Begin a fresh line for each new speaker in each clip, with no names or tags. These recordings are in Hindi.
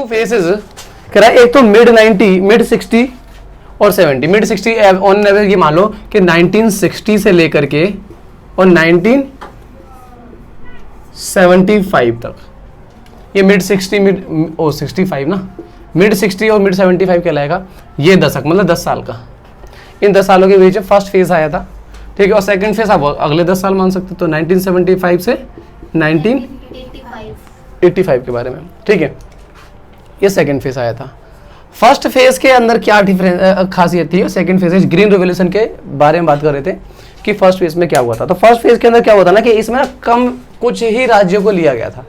टू फेसेस कह रहा है, एक तो मिड 90, मिड 60 और 70। मिड 60 ऑन एवरेज ये मान लो कि 1960 से लेकर के और 1975 तक, ये मिड 60 मिड 65 ना, मिड 60 और मिड 75 कहलाएगा। ये दशक मतलब 10 साल का, इन 10 सालों के बीच फर्स्ट फेज आया था, ठीक है। और सेकंड फेज आप अगले 10 साल मान सकते, तो 1975 से 1985 के बारे में, ठीक है। ये सेकंड फेज आया था। फर्स्ट फेज के अंदर क्या डिफरेंस खासियत थी, सेकंड फेज ग्रीन रेवोल्यूशन के बारे में बात कर रहे थे कि फर्स्ट फेज में क्या हुआ था। तो फर्स्ट फेज के अंदर क्या हुआ था ना कि इसमें ना कम कुछ ही राज्यों को लिया गया था,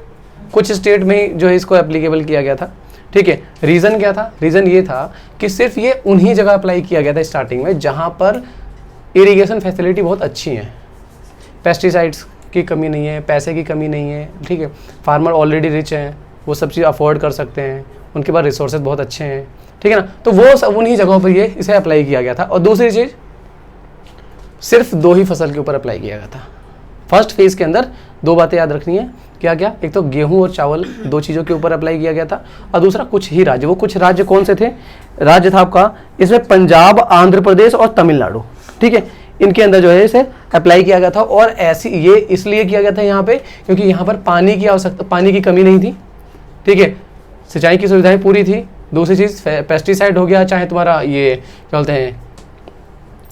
कुछ स्टेट में ही जो है इसको एप्लीकेबल किया गया था, ठीक है। रीजन क्या था? रीजन ये था कि सिर्फ ये उन्हीं जगह अप्लाई किया गया था स्टार्टिंग में जहां पर इरिगेशन फैसिलिटी बहुत अच्छी है, पेस्टिसाइड्स की कमी नहीं है, पैसे की कमी नहीं है, ठीक है। फार्मर ऑलरेडी रिच हैं, वो सब चीज़ अफोर्ड कर सकते हैं, उनके पास रिसोर्सेज बहुत अच्छे हैं, ठीक है ना। तो वो सब उन्हीं जगहों पर ये इसे अप्लाई किया गया था। और दूसरी चीज़, सिर्फ 2 ही फसल के ऊपर अप्लाई किया गया था। फर्स्ट फेज के अंदर 2 बातें याद रखनी है, क्या क्या? एक तो गेहूं और चावल, 2 चीज़ों के ऊपर अप्लाई किया गया था। और दूसरा कुछ ही राज्य, वो कुछ राज्य कौन से थे? राज्य था आपका इसमें पंजाब, आंध्र प्रदेश और तमिलनाडु, ठीक है। इनके अंदर जो है इसे अप्लाई किया गया था। और ऐसी ये इसलिए किया गया था यहाँ पे क्योंकि यहाँ पर पानी की आवश्यकता, पानी की कमी नहीं थी, ठीक है। सिंचाई की सुविधाएं पूरी थी। दूसरी चीज़ पेस्टिसाइड हो गया, चाहे तुम्हारा ये क्या बोलते हैं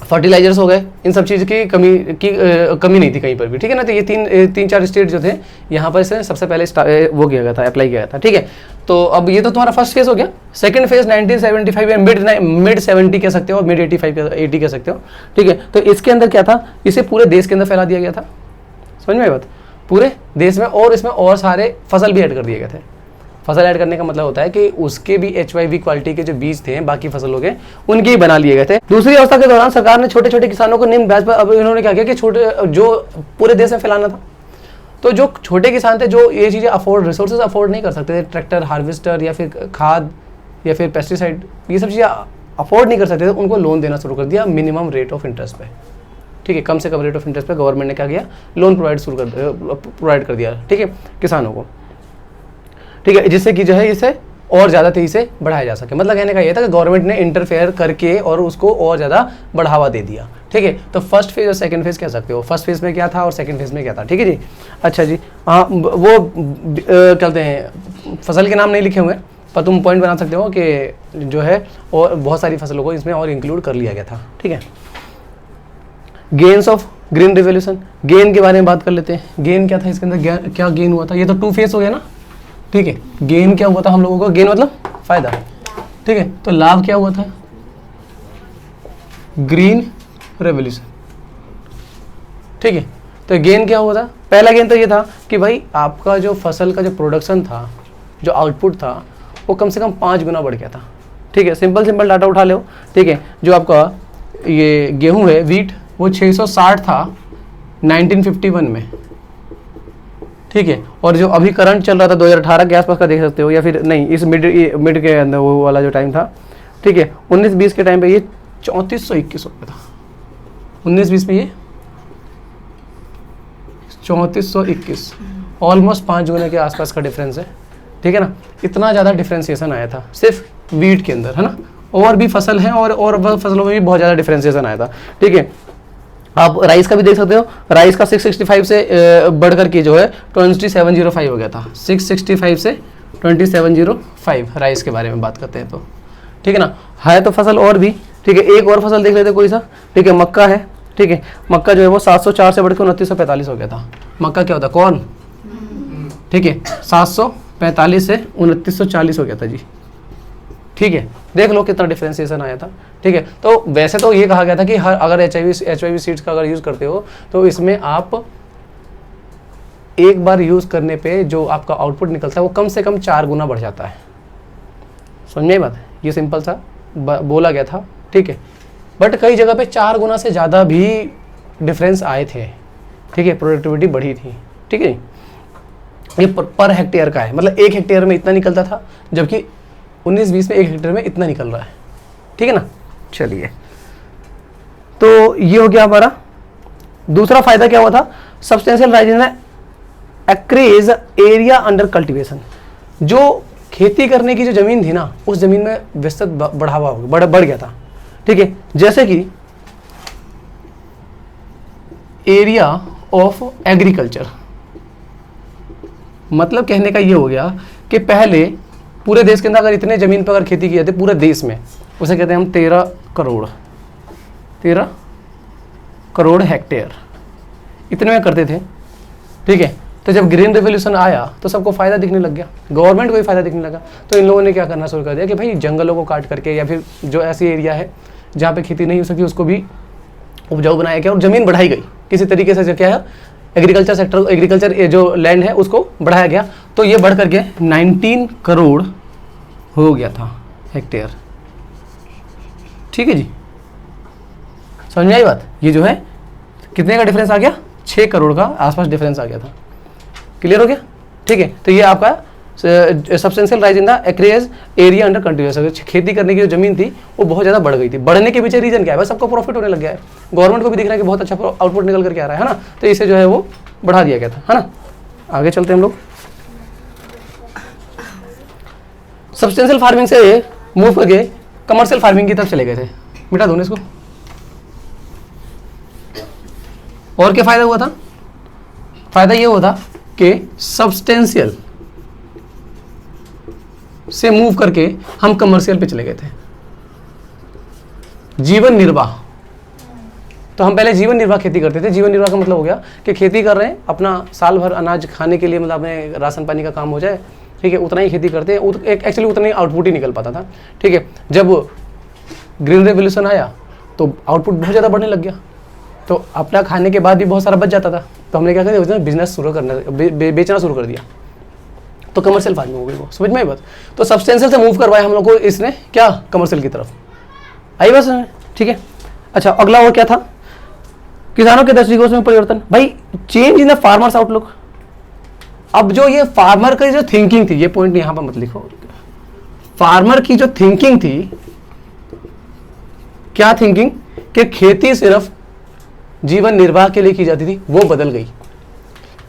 फर्टिलाइजर्स हो गए, इन सब चीज़ की कमी नहीं थी कहीं पर भी, ठीक है ना। तो ये तीन चार स्टेट जो थे यहाँ पर इसे सबसे पहले वो किया गया था, अप्लाई किया गया था, ठीक है। तो अब ये तो तुम्हारा फर्स्ट फेज हो गया। सेकंड फेज 1975 या मिड 70 कह सकते हो, मिड 80 कह सकते हो, ठीक है। तो इसके अंदर क्या था, इसे पूरे देश के अंदर फैला दिया गया था, समझ में आई बात? पूरे देश में, और इसमें और सारे फसल भी ऐड कर दिए गए थे। फसल ऐड करने का मतलब होता है कि उसके भी HYV क्वालिटी के जो बीज थे बाकी फसलों के, उनके ही बना लिए गए थे। दूसरी अवस्था के दौरान सरकार ने छोटे छोटे किसानों को निम्न ब्याज पर, अब इन्होंने क्या किया कि छोटे जो पूरे देश में फैलाना था, तो जो छोटे किसान थे जो ये चीज़ें रिसोर्सेज अफोर्ड नहीं कर सकते थे, ट्रैक्टर, हार्वेस्टर या फिर खाद या फिर पेस्टिसाइड, ये सब चीज़ें अफोर्ड नहीं कर सकते थे, उनको लोन देना शुरू कर दिया मिनिमम रेट ऑफ इंटरेस्ट पे, ठीक है। कम से कम रेट ऑफ इंटरेस्ट पे गवर्नमेंट ने क्या किया, लोन प्रोवाइड कर दिया, ठीक है, किसानों को, ठीक है, जिससे कि जो है इसे और ज़्यादा तेजी से बढ़ाया जा सके। मतलब कहने का ये था कि गवर्नमेंट ने इंटरफेयर करके और उसको और ज़्यादा बढ़ावा दे दिया, ठीक है। तो फर्स्ट फेज और सेकंड फेज कह सकते हो, फर्स्ट फेज में क्या था और सेकंड फेज में क्या था, ठीक है जी। अच्छा जी, हाँ, वो कहते हैं फसल के नाम नहीं लिखे हुए, पर तुम पॉइंट बना सकते हो कि जो है और बहुत सारी फसलों को इसमें और इंक्लूड कर लिया गया था, ठीक है। Gains of green revolution, gain के बारे में बात कर लेते हैं। गेन क्या था इसके अंदर, क्या गेन हुआ था? ये तो 2 फेज हो गया ना, ठीक है। गेन क्या हुआ था हम लोगों को? गेन मतलब फायदा, ठीक है। तो लाभ क्या हुआ था? ग्रीन रेवोल्यूशन, ठीक है। तो गेन क्या हुआ था? पहला गेन तो ये था कि भाई आपका जो फसल का जो प्रोडक्शन था, जो आउटपुट था, वो कम से कम 5 गुना बढ़ गया था, ठीक है। सिंपल डाटा उठा लो, ठीक है। जो आपका ये गेहूं है, वीट, वो 660 था 1951 में, ठीक है। और जो अभी करंट चल रहा था 2018 के आसपास का देख सकते हो, या फिर नहीं, इस मिड के अंदर वो वाला जो टाइम था, ठीक है, 19-20 के टाइम पे ये 3421 रुपये था। 19-20 में ये 3421, ऑलमोस्ट 5 गुने के आसपास का डिफरेंस है, ठीक है ना। इतना ज़्यादा डिफ्रेंसिएशन आया था सिर्फ वीट के अंदर, है ना। और भी फसल हैं और फसलों में भी बहुत ज़्यादा डिफ्रेंसिएशन आया था, ठीक है। आप राइस का भी देख सकते हो, राइस का 665 से बढ़कर के जो है 2705 हो गया था। 665 से 2705 राइस के बारे में बात करते हैं तो, ठीक है ना। है तो फसल और भी, ठीक है। एक और फसल देख लेते हैं कोई सा, ठीक है। मक्का है, ठीक है। मक्का जो है वो 704 से बढ़कर 2945 हो गया था। मक्का क्या होता है? कॉर्न, ठीक है। 745 से 2940 हो गया था जी, ठीक है। देख लो कितना डिफरेंशिएशन आया था, ठीक है। तो वैसे तो ये कहा गया था कि हर अगर HYV सीड्स का अगर यूज़ करते हो तो इसमें आप एक बार यूज़ करने पे जो आपका आउटपुट निकलता है वो कम से कम 4 गुना बढ़ जाता है। समझ में बात है? ये सिंपल सा बोला गया था, ठीक है। बट कई जगह पे 4 गुना से ज़्यादा भी डिफरेंस आए थे, ठीक है। प्रोडक्टिविटी बढ़ी थी, ठीक है। ये पर हेक्टेयर का है, मतलब 1 हेक्टेयर में इतना निकलता था, जबकि 19-20 में 1 हेक्टेयर में इतना निकल रहा है, ठीक है ना। चलिए, तो ये हो गया हमारा। दूसरा फायदा क्या हुआ था? Substantial rise in acreage area under cultivation. जो खेती करने की जो ज़मीन थी ना, उस ज़मीन में विस्तृत बढ़ावा हो गया, बढ़ गया था। ठीक है, जैसे कि एरिया ऑफ एग्रीकल्चर, मतलब कहने का ये हो गया कि पहले पूरे देश के अंदर अगर इतने ज़मीन पर अगर खेती की जाती पूरे देश में, उसे कहते हैं हम 13 करोड़ हेक्टेयर, इतने में करते थे। ठीक है, तो जब ग्रीन रेवोल्यूशन आया तो सबको फ़ायदा दिखने लग गया, गवर्नमेंट को भी फ़ायदा दिखने लगा। तो इन लोगों ने क्या करना शुरू कर दिया कि भाई जंगलों को काट करके या फिर जो ऐसी एरिया है जहाँ पे खेती नहीं हो सकती उसको भी उपजाऊ बनाया गया और ज़मीन बढ़ाई गई किसी तरीके से। जो क्या है, एग्रीकल्चर सेक्टर, एग्रीकल्चर जो लैंड है उसको बढ़ाया गया। तो ये बढ़ करके 19 करोड़ हो गया था हेक्टेयर। ठीक है जी, समझ में आई बात? ये जो है कितने का डिफरेंस आ गया, 6 करोड़ का आसपास डिफरेंस आ गया था। क्लियर हो गया? ठीक है, तो ये आपका substantial rise in the acreage area under continuous. खेती करने की जो जमीन थी वो बहुत ज़्यादा बढ़ गई थी। बढ़ने के पीछे रीजन क्या है? बस सबको प्रॉफिट होने लग गया है, गवर्नमेंट को भी दिख रहा है कि बहुत अच्छा आउटपुट निकल करके आ रहा है ना, तो इसे जो है वो बढ़ा दिया गया था, है ना। आगे चलते हैं हम लोग। सब्सटेंशियल फार्मिंग से मूव करके कमर्शियल फार्मिंग की तरफ चले गए थे। मिटा दो इसको। और क्या फायदा हुआ था? फायदा ये हुआ था कि सब्सटेंशियल से मूव करके हम कमर्शियल पे चले गए थे। जीवन निर्वाह, तो हम पहले जीवन निर्वाह खेती करते थे। जीवन निर्वाह का मतलब हो गया कि खेती कर रहे हैं, अपना साल भर अनाज खाने के लिए, मतलब अपने राशन पानी का काम हो जाए, ठीक है, उतना ही खेती करते हैं। एक्चुअली उतना ही आउटपुट ही निकल पाता था। ठीक है, जब ग्रीन रेवोल्यूशन आया तो आउटपुट बहुत ज़्यादा बढ़ने लग गया, तो अपना खाने के बाद भी बहुत सारा बच जाता था। तो हमने क्या किया, बिजनेस शुरू करना, बेचना शुरू कर दिया, तो कमर्शियल फार्मिंग हो गई वो। समझ में आई बात? तो सब्सटेंशियल से मूव करवाया हम लोग को इसने, क्या, कमर्शियल की तरफ। आई बात समझ? ठीक है, अच्छा अगला और क्या था? किसानों के दृष्टिकोण में परिवर्तन। भाई change in the farmers outlook. अब जो ये फार्मर की जो थिंकिंग थी, ये पॉइंट यहाँ पर मत लिखो, फार्मर की जो थिंकिंग थी, क्या थिंकिंग, कि खेती सिर्फ जीवन निर्वाह के लिए की जाती थी, वो बदल गई।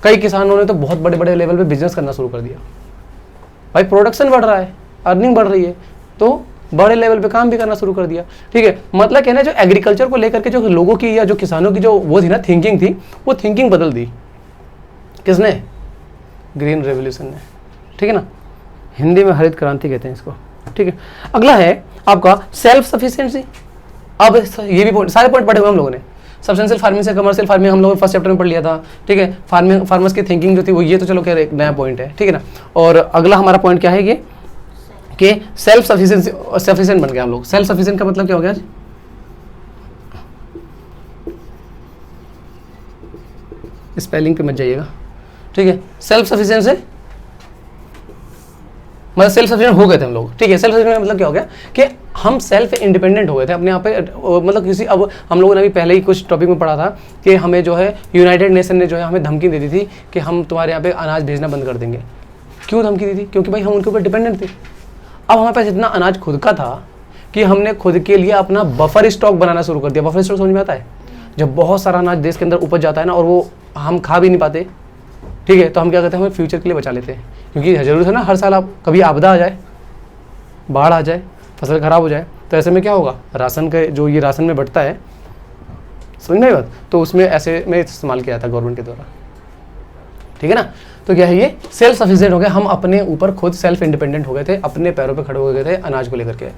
कई किसानों ने तो बहुत बड़े बड़े लेवल पे बिजनेस करना शुरू कर दिया। भाई प्रोडक्शन बढ़ रहा है, अर्निंग बढ़ रही है, तो बड़े लेवल पे काम भी करना शुरू कर दिया। ठीक है, मतलब कहना जो एग्रीकल्चर को लेकर के जो लोगों की या जो किसानों की जो वो थी ना थिंकिंग थी, वो थिंकिंग बदल दी। किसने? ग्रीन रेवोल्यूशन ने। ठीक है ना, हिंदी में हरित क्रांति कहते हैं इसको। ठीक है, अगला है आपका सेल्फ सफिशिएंसी। अब ये भी सारे पॉइंट पढ़े हुए हम लोगों ने। सब्सटेंशियल फार्मिंग से कमर्शियल फार्मिंग हम लोगों ने फर्स्ट चैप्टर में पढ़ लिया था। ठीक है, फार्मर्स की थिंकिंग जो थी वो ये, तो चलो क्या एक नया पॉइंट है। ठीक है ना, और अगला हमारा पॉइंट क्या है, ये कि सेल्फ सफिशिएंट बन गया हम लोग। सेल्फ सफिशिएंट का मतलब क्या हो गया? स्पेलिंग पे मत जाइएगा। ठीक है, सेल्फ सफिशिएंट से मतलब सेल्फ सफिशिएंट हो गए थे हम लोग। ठीक है, सेल्फ सफिशिएंट मतलब क्या हो गया कि हम सेल्फ इंडिपेंडेंट हो गए थे अपने यहाँ पे। मतलब किसी, अब हम लोगों ने अभी पहले ही कुछ टॉपिक में पढ़ा था कि हमें जो है यूनाइटेड नेशन ने जो है हमें धमकी दे दी थी कि हम तुम्हारे यहाँ पे अनाज भेजना बंद कर देंगे। क्यों धमकी दी थी? क्योंकि भाई हम उनके ऊपर डिपेंडेंट थे। अब हमारे पास इतना अनाज खुद का था कि हमने खुद के लिए अपना बफर स्टॉक बनाना शुरू कर दिया। बफर स्टॉक समझ में आता है? जब बहुत सारा अनाज देश के अंदर उपज जाता है ना और वो हम खा भी नहीं पाते, ठीक है, तो हम क्या करते हैं, हमें फ्यूचर के लिए बचा लेते हैं। क्योंकि जरूरत है ना, हर साल आप कभी आपदा आ जाए, बाढ़ आ जाए, फसल खराब हो जाए, तो ऐसे में क्या होगा, राशन के जो ये राशन में बढ़ता है, समझ में आई बात, तो उसमें ऐसे में इस्तेमाल किया था गवर्नमेंट के द्वारा। ठीक है ना, तो क्या है, ये सेल्फ सफिशिएंट हो गए, हम अपने ऊपर खुद सेल्फ इंडिपेंडेंट हो गए थे, अपने पैरों पे खड़े हो गए थे अनाज को लेकर के।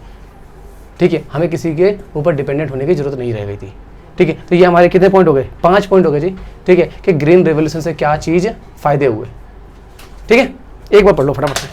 ठीक है, हमें किसी के ऊपर डिपेंडेंट होने की जरूरत नहीं रह गई थी। ठीक है, तो ये हमारे कितने पॉइंट हो गए? 5 पॉइंट हो गए जी। ठीक है, कि ग्रीन रेवोल्यूशन से क्या चीज़ फायदे हुए। ठीक है, एक बार पढ़ लो फटाफट से।